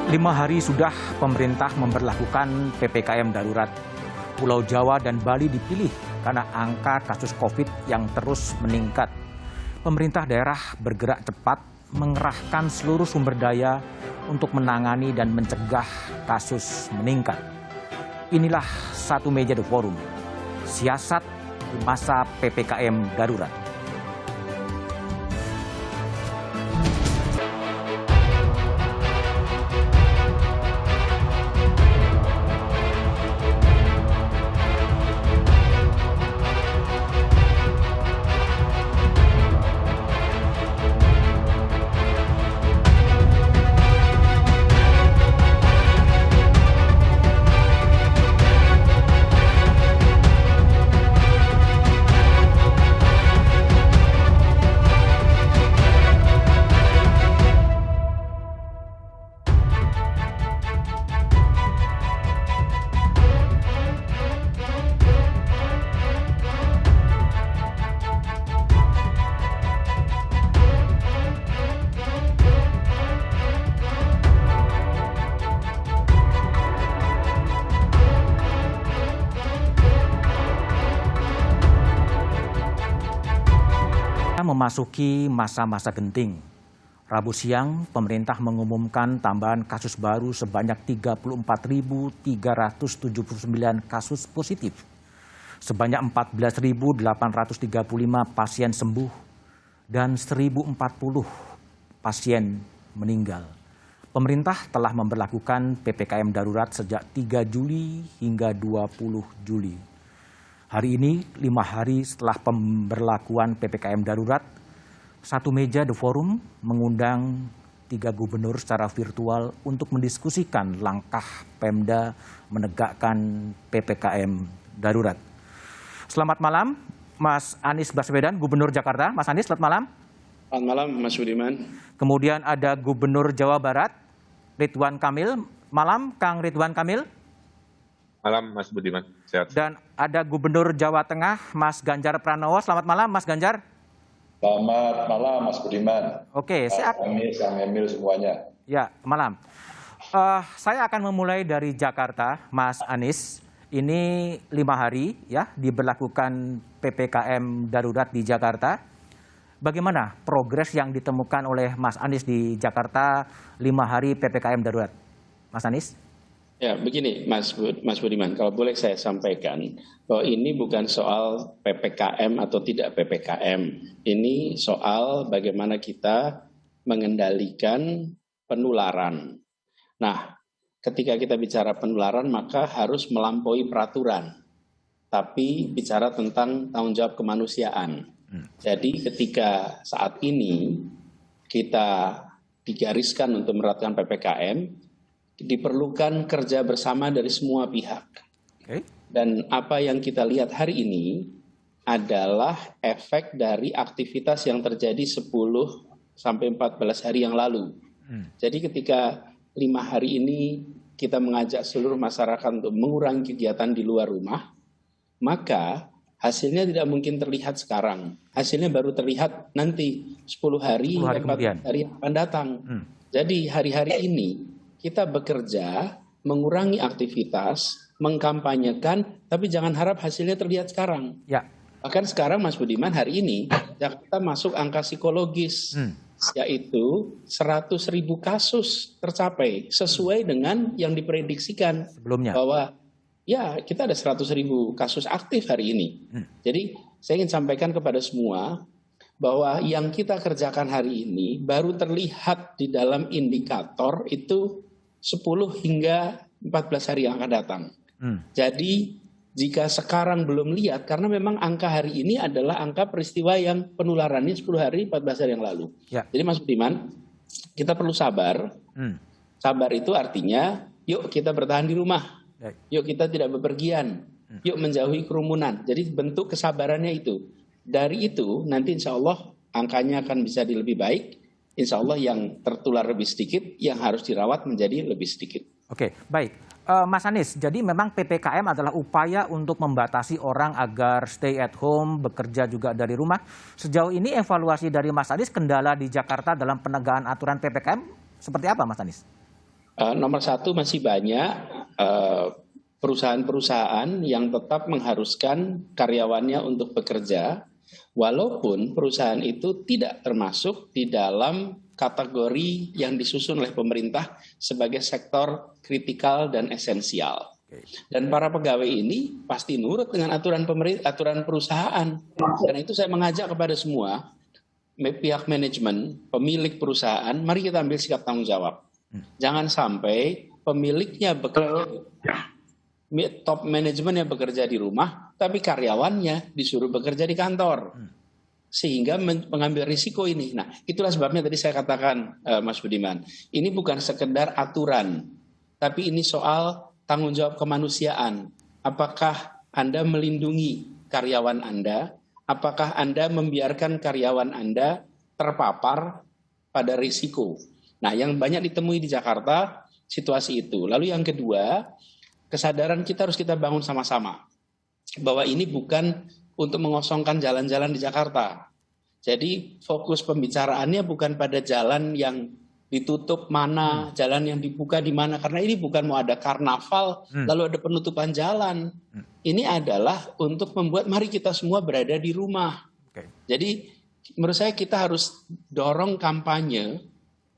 5 hari sudah pemerintah memberlakukan PPKM darurat. Pulau Jawa dan Bali dipilih karena angka kasus COVID yang terus meningkat. Pemerintah daerah bergerak cepat mengerahkan seluruh sumber daya untuk menangani dan mencegah kasus meningkat. Inilah Satu Meja The Forum, siasat di masa PPKM darurat. Memasuki masa-masa genting. Rabu siang, pemerintah mengumumkan tambahan kasus baru sebanyak 34.379 kasus positif. Sebanyak 14.835 pasien sembuh dan 1.040 pasien meninggal. Pemerintah telah memberlakukan PPKM darurat sejak 3 Juli hingga 20 Juli. Hari ini, 5 hari setelah pemberlakuan PPKM darurat, Satu Meja The Forum mengundang 3 gubernur secara virtual untuk mendiskusikan langkah Pemda menegakkan PPKM darurat. Selamat malam, Mas Anies Baswedan, Gubernur Jakarta. Mas Anies, selamat malam. Selamat malam, Mas Budiman. Kemudian ada Gubernur Jawa Barat, Ridwan Kamil. Malam, Kang Ridwan Kamil. Malam, Mas Budiman. Sehat. Dan ada Gubernur Jawa Tengah, Mas Ganjar Pranowo. Selamat malam, Mas Ganjar. Selamat malam, Mas Budiman. Oke, Kang Emil semuanya. Ya, malam. Saya akan memulai dari Jakarta, Mas Anies. Ini 5 hari ya diberlakukan PPKM darurat di Jakarta. Bagaimana progres yang ditemukan oleh Mas Anies di Jakarta 5 hari PPKM darurat? Mas Anies? Ya, begini Mas Budiman, kalau boleh saya sampaikan bahwa ini bukan soal PPKM atau tidak PPKM. Ini soal bagaimana kita mengendalikan penularan. Nah, ketika kita bicara penularan maka harus melampaui peraturan. Tapi bicara tentang tanggung jawab kemanusiaan. Jadi ketika saat ini kita digariskan untuk menerapkan PPKM, diperlukan kerja bersama dari semua pihak. Dan apa yang kita lihat hari ini adalah efek dari aktivitas yang terjadi 10 sampai 14 hari yang lalu. Jadi ketika 5 hari ini kita mengajak seluruh masyarakat untuk mengurangi kegiatan di luar rumah, maka hasilnya tidak mungkin terlihat sekarang. Hasilnya baru terlihat nanti 10 hari, 14 hari yang akan datang. Jadi hari-hari ini kita bekerja, mengurangi aktivitas, mengkampanyekan, tapi jangan harap hasilnya terlihat sekarang. Ya. Bahkan sekarang Mas Budiman, hari ini Jakarta masuk angka psikologis, yaitu 100.000 kasus tercapai, sesuai dengan yang diprediksikan sebelumnya. Bahwa ya kita ada 100.000 kasus aktif hari ini. Jadi saya ingin sampaikan kepada semua, bahwa yang kita kerjakan hari ini baru terlihat di dalam indikator itu 10 hingga 14 hari yang akan datang. Jadi jika sekarang belum lihat, karena memang angka hari ini adalah angka peristiwa yang penularannya 10 hari, 14 hari yang lalu. Ya. Jadi Mas Budiman, kita perlu sabar. Sabar itu artinya, yuk kita bertahan di rumah. Yuk kita tidak bepergian. Yuk menjauhi kerumunan. Jadi bentuk kesabarannya itu. Dari itu nanti insya Allah angkanya akan bisa lebih baik. Insya Allah yang tertular lebih sedikit, yang harus dirawat menjadi lebih sedikit. Oke, baik. Mas Anies, jadi memang PPKM adalah upaya untuk membatasi orang agar stay at home, bekerja juga dari rumah. Sejauh ini evaluasi dari Mas Anies, kendala di Jakarta dalam penegakan aturan PPKM seperti apa Mas Anies? Nomor satu, masih banyak perusahaan-perusahaan yang tetap mengharuskan karyawannya untuk bekerja, walaupun perusahaan itu tidak termasuk di dalam kategori yang disusun oleh pemerintah sebagai sektor kritikal dan esensial. Dan para pegawai ini pasti nurut dengan aturan perusahaan. Karena itu saya mengajak kepada semua pihak manajemen, pemilik perusahaan, mari kita ambil sikap tanggung jawab. Jangan sampai pemiliknya bekerja, top manajemen yang bekerja di rumah, tapi karyawannya disuruh bekerja di kantor. Sehingga mengambil risiko ini. Nah, itulah sebabnya tadi saya katakan, Mas Budiman, ini bukan sekedar aturan, tapi ini soal tanggung jawab kemanusiaan. Apakah Anda melindungi karyawan Anda? Apakah Anda membiarkan karyawan Anda terpapar pada risiko? Nah, yang banyak ditemui di Jakarta, situasi itu. Lalu yang kedua, kesadaran kita harus kita bangun sama-sama. Bahwa ini bukan untuk mengosongkan jalan-jalan di Jakarta. Jadi fokus pembicaraannya bukan pada jalan yang ditutup mana, jalan yang dibuka di mana. Karena ini bukan mau ada karnaval, lalu ada penutupan jalan. Ini adalah untuk membuat mari kita semua berada di rumah. Jadi menurut saya kita harus dorong kampanye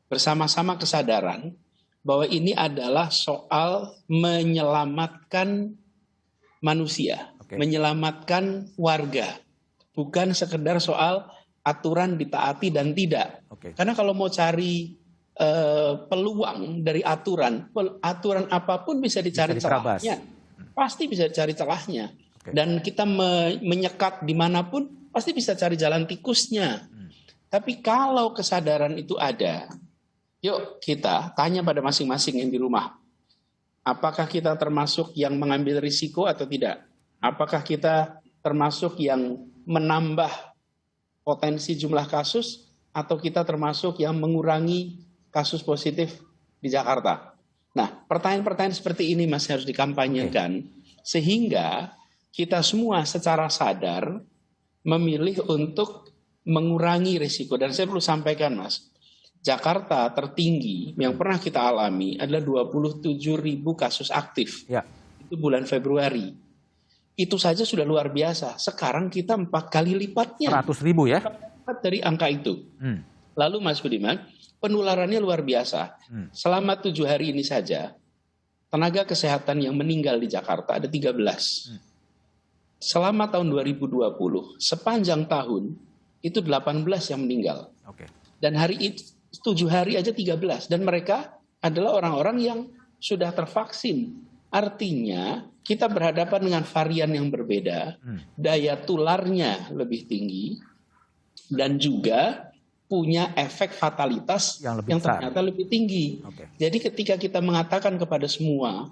bersama-sama kesadaran bahwa ini adalah soal menyelamatkan manusia, menyelamatkan warga, bukan sekedar soal aturan ditaati dan tidak. Karena kalau mau cari peluang dari aturan apapun bisa dicari celahnya, pasti bisa dicari celahnya. Dan kita menyekat dimanapun pasti bisa cari jalan tikusnya. Tapi kalau kesadaran itu ada, yuk kita tanya pada masing-masing yang di rumah, apakah kita termasuk yang mengambil risiko atau tidak? Apakah kita termasuk yang menambah potensi jumlah kasus atau kita termasuk yang mengurangi kasus positif di Jakarta? Nah, pertanyaan-pertanyaan seperti ini masih harus dikampanyekan sehingga kita semua secara sadar memilih untuk mengurangi risiko. Dan saya perlu sampaikan, Mas, Jakarta tertinggi yang pernah kita alami adalah 27.000 kasus aktif. Itu bulan Februari. Itu saja sudah luar biasa. Sekarang kita 4 kali lipatnya. 100.000 ya? Dari angka itu. Lalu Mas Budiman, penularannya luar biasa. Selama 7 hari ini saja, tenaga kesehatan yang meninggal di Jakarta ada 13. Selama tahun 2020, sepanjang tahun, itu 18 yang meninggal. Dan hari itu, 7 hari aja 13. Dan mereka adalah orang-orang yang sudah tervaksin. Artinya, kita berhadapan dengan varian yang berbeda, daya tularnya lebih tinggi, dan juga punya efek fatalitas yang ternyata lebih tinggi. Jadi ketika kita mengatakan kepada semua,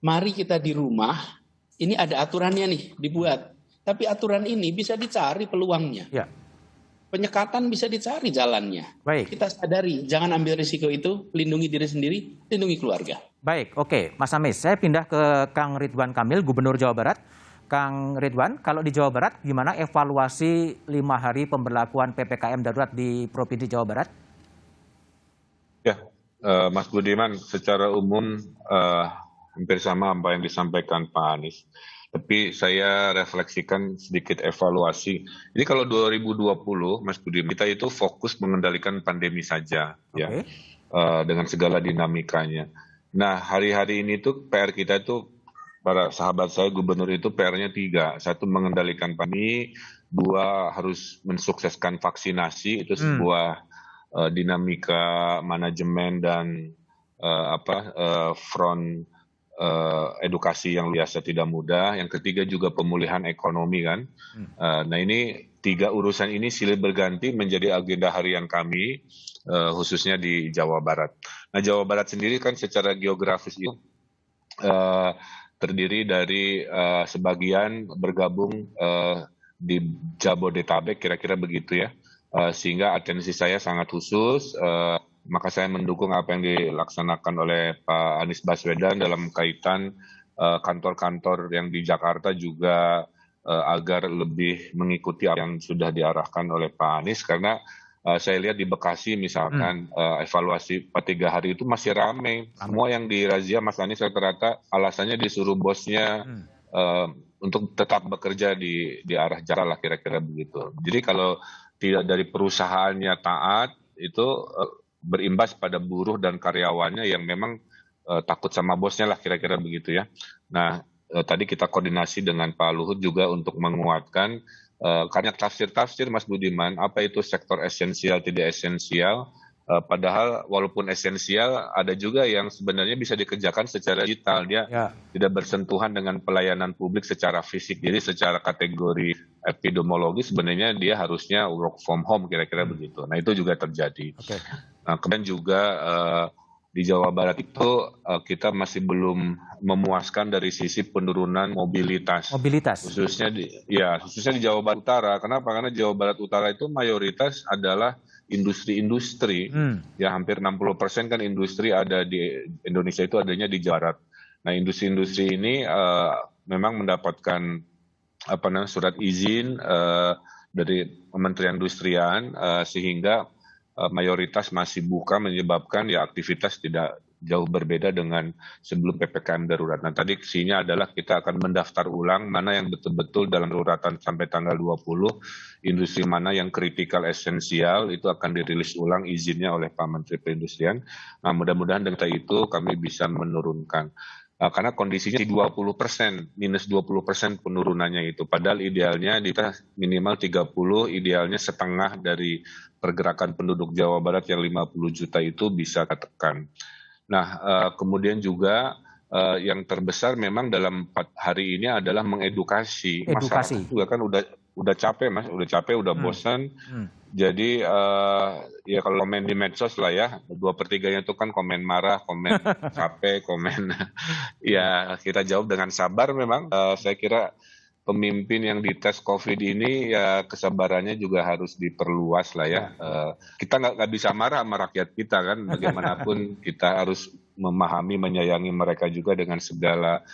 mari kita di rumah, ini ada aturannya nih dibuat. Tapi aturan ini bisa dicari peluangnya. Penyekatan bisa dicari jalannya. Kita sadari, jangan ambil risiko itu, lindungi diri sendiri, lindungi keluarga. Baik, oke. Mas Amis, saya pindah ke Kang Ridwan Kamil, Gubernur Jawa Barat. Kang Ridwan, kalau di Jawa Barat, gimana evaluasi 5 hari pemberlakuan PPKM darurat di Provinsi Jawa Barat? Ya, Mas Budiman, secara umum hampir sama apa yang disampaikan Pak Anies. Tapi saya refleksikan sedikit evaluasi. Jadi kalau 2020, Mas Budiman, kita itu fokus mengendalikan pandemi saja, ya, dengan segala dinamikanya. Nah, hari-hari ini tuh PR kita itu, para sahabat saya gubernur itu PR-nya 3. 1, mengendalikan pandemi. 2, harus mensukseskan vaksinasi. Itu sebuah dinamika manajemen dan front edukasi yang biasa tidak mudah. Yang ketiga juga pemulihan ekonomi kan. Nah, ini 3 urusan ini silih berganti menjadi agenda harian kami, khususnya di Jawa Barat. Nah, Jawa Barat sendiri kan secara geografis itu terdiri dari sebagian bergabung di Jabodetabek, kira-kira begitu ya. Sehingga atensi saya sangat khusus, maka saya mendukung apa yang dilaksanakan oleh Pak Anies Baswedan dalam kaitan kantor-kantor yang di Jakarta juga agar lebih mengikuti apa yang sudah diarahkan oleh Pak Anies, karena Saya lihat di Bekasi misalkan evaluasi 3 hari itu masih ramai. Semua yang dirazia Mas Anies rata-rata alasannya disuruh bosnya untuk tetap bekerja di arah jalan lah kira-kira begitu. Jadi kalau tidak dari perusahaannya taat itu berimbas pada buruh dan karyawannya yang memang takut sama bosnya lah kira-kira begitu ya. Nah tadi kita koordinasi dengan Pak Luhut juga untuk menguatkan karena tafsir-tafsir Mas Budiman, apa itu sektor esensial, tidak esensial, padahal walaupun esensial, ada juga yang sebenarnya bisa dikerjakan secara digital, dia tidak bersentuhan dengan pelayanan publik secara fisik, jadi secara kategori epidemiologi sebenarnya dia harusnya work from home, kira-kira begitu. Nah itu juga terjadi. Nah, kemudian juga di Jawa Barat itu kita masih belum memuaskan dari sisi penurunan mobilitas. Khususnya di Jawa Barat Utara. Kenapa? Karena Jawa Barat Utara itu mayoritas adalah industri-industri. Ya hampir 60% kan industri ada di Indonesia itu adanya di Jawa Barat. Nah, industri-industri ini memang mendapatkan surat izin dari Kementerian Industrian sehingga mayoritas masih buka menyebabkan ya aktivitas tidak jauh berbeda dengan sebelum PPKM darurat. Nah tadi isinya adalah kita akan mendaftar ulang mana yang betul-betul dalam daruratan sampai tanggal 20, industri mana yang kritikal esensial itu akan dirilis ulang izinnya oleh Pak Menteri Perindustrian. Nah mudah-mudahan dengan itu kami bisa menurunkan. Karena kondisinya 20%, minus 20% penurunannya itu. Padahal idealnya kita minimal 30, idealnya setengah dari pergerakan penduduk Jawa Barat yang 50 juta itu bisa ketekan. Nah, kemudian juga yang terbesar memang dalam 4 hari ini adalah mengedukasi. Masyarakat juga kan udah capek Mas, udah bosan. Jadi ya kalau komen di medsos lah ya, 2/3-nya itu kan komen marah, komen capek, komen ya kita jawab dengan sabar memang. Saya kira pemimpin yang dites COVID ini ya kesabarannya juga harus diperluas lah ya. Kita nggak bisa marah sama rakyat kita kan, bagaimanapun kita harus memahami, menyayangi mereka juga dengan segala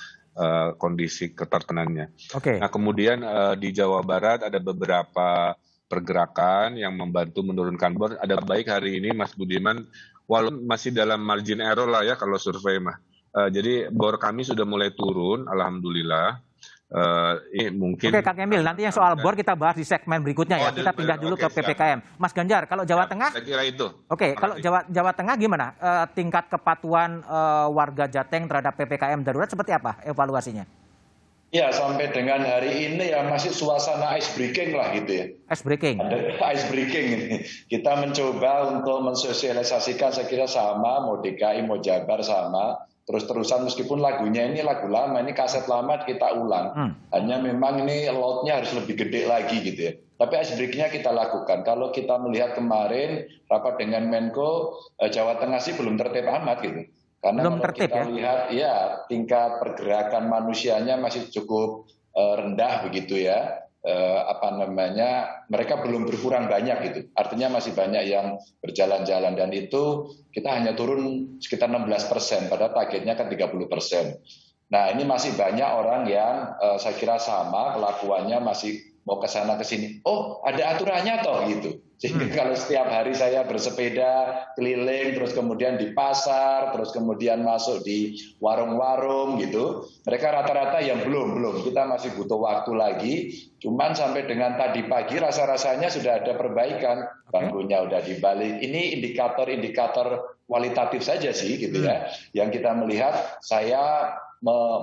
kondisi ketertenannya. Nah kemudian di Jawa Barat ada beberapa pergerakan yang membantu menurunkan bor. Ada baik hari ini Mas Budiman, walaupun masih dalam margin error lah ya kalau survei mah. Jadi bor kami sudah mulai turun, alhamdulillah. Mungkin. Oke Kang Emil, nanti yang soal bor kita bahas di segmen berikutnya ya. Kita pindah dulu ke PPKM. Mas Ganjar, kalau Jawa Tengah? Saya kira itu. Oke, kalau Jawa Tengah gimana? Tingkat kepatuhan warga Jateng terhadap PPKM darurat seperti apa evaluasinya? Ya, sampai dengan hari ini ya masih suasana ice breaking lah gitu ya. Ice breaking? Ice breaking ini. Kita mencoba untuk mensosialisasikan, saya kira sama, mau DKI, mau Jabar sama. Terus-terusan meskipun lagunya ini lagu lama, ini kaset lama kita ulang. Hanya memang ini loadnya harus lebih gede lagi gitu ya. Tapi ice breaking-nya kita lakukan. Kalau kita melihat kemarin rapat dengan Menko, Jawa Tengah sih belum tertib amat gitu. Karena belum kalau tertib, kita lihat ya tingkat pergerakan manusianya masih cukup rendah begitu ya. Mereka belum berkurang banyak gitu. Artinya masih banyak yang berjalan-jalan dan itu kita hanya turun sekitar 16%, padahal targetnya kan 30%. Nah ini masih banyak orang yang saya kira sama kelakuannya masih mau ke sana ke sini. Oh ada aturannya toh gitu. Sehingga kalau setiap hari saya bersepeda keliling, terus kemudian di pasar, terus kemudian masuk di warung-warung gitu, mereka rata-rata yang belum. Kita masih butuh waktu lagi. Cuman sampai dengan tadi pagi rasa-rasanya sudah ada perbaikan. Bangkunya udah dibalik. Ini indikator kualitatif saja sih gitu ya. Yang kita melihat, saya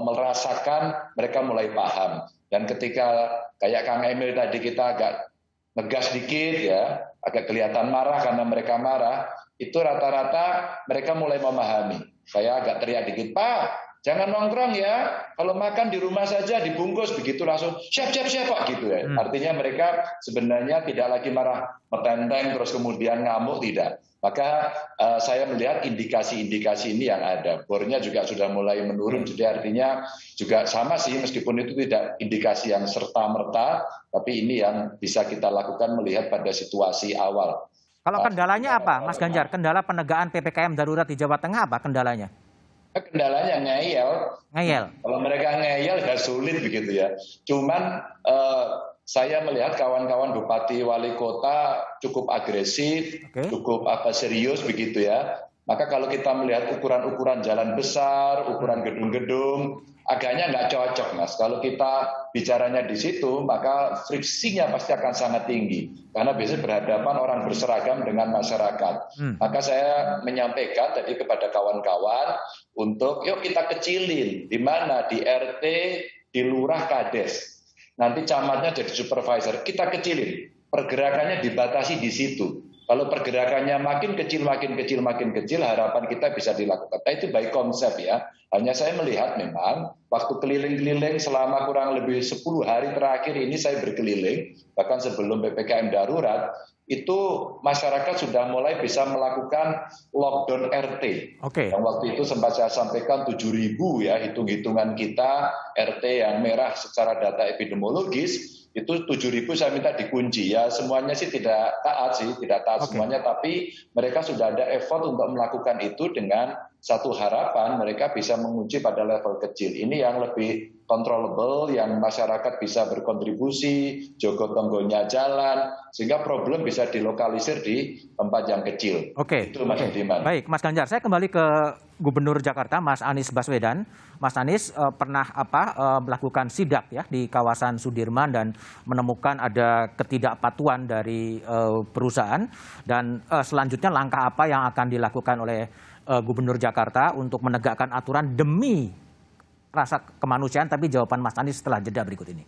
merasakan mereka mulai paham. Dan ketika kayak Kang Emil tadi kita agak ngegas dikit ya, agak kelihatan marah karena mereka marah, itu rata-rata mereka mulai memahami. Saya agak teriak dikit, Pak, jangan nongkrong ya, kalau makan di rumah saja dibungkus, begitu langsung siap Pak gitu ya. Artinya mereka sebenarnya tidak lagi marah metenteng terus kemudian ngamuk, tidak. Maka saya melihat indikasi-indikasi ini yang ada. Bornya juga sudah mulai menurun, jadi artinya juga sama sih, meskipun itu tidak indikasi yang serta-merta, tapi ini yang bisa kita lakukan melihat pada situasi awal. Kalau kendalanya apa, Mas Ganjar? Kendala penegakan PPKM darurat di Jawa Tengah apa kendalanya? Kendalanya ngeyel. Kalau mereka ngeyel ya sulit begitu ya. Cuman saya melihat kawan-kawan bupati wali kota cukup agresif, cukup serius begitu ya. Maka kalau kita melihat ukuran-ukuran jalan besar, ukuran gedung-gedung, agaknya nggak cocok, Mas. Kalau kita bicaranya di situ, maka friksinya pasti akan sangat tinggi. Karena biasanya berhadapan orang berseragam dengan masyarakat. Maka saya menyampaikan tadi kepada kawan-kawan untuk yuk kita kecilin. Di mana? Di RT, di lurah, kades. Nanti camatnya jadi supervisor, kita kecilin. Pergerakannya dibatasi di situ. Kalau pergerakannya makin kecil, harapan kita bisa dilakukan. Nah, itu baik konsep ya. Hanya saya melihat memang waktu keliling-keliling selama kurang lebih 10 hari terakhir ini saya berkeliling, bahkan sebelum PPKM darurat, itu masyarakat sudah mulai bisa melakukan lockdown RT. Yang waktu itu sempat saya sampaikan 7.000 ya, hitung-hitungan kita RT yang merah secara data epidemiologis, itu 7.000 saya minta dikunci ya. Semuanya sih tidak taat semuanya, tapi mereka sudah ada effort untuk melakukan itu dengan satu harapan mereka bisa mengunci pada level kecil. Ini yang lebih controllable, yang masyarakat bisa berkontribusi, jogo tonggonya jalan, sehingga problem bisa dilokalisir di tempat yang kecil. Itu Mas Budiman. Baik, Mas Ganjar, saya kembali ke Gubernur Jakarta, Mas Anies Baswedan. Mas Anies pernah melakukan sidak ya di kawasan Sudirman dan menemukan ada ketidakpatuhan dari perusahaan. Dan selanjutnya langkah apa yang akan dilakukan oleh Gubernur Jakarta untuk menegakkan aturan demi rasa kemanusiaan, tapi jawaban Mas Anies setelah jeda berikut ini.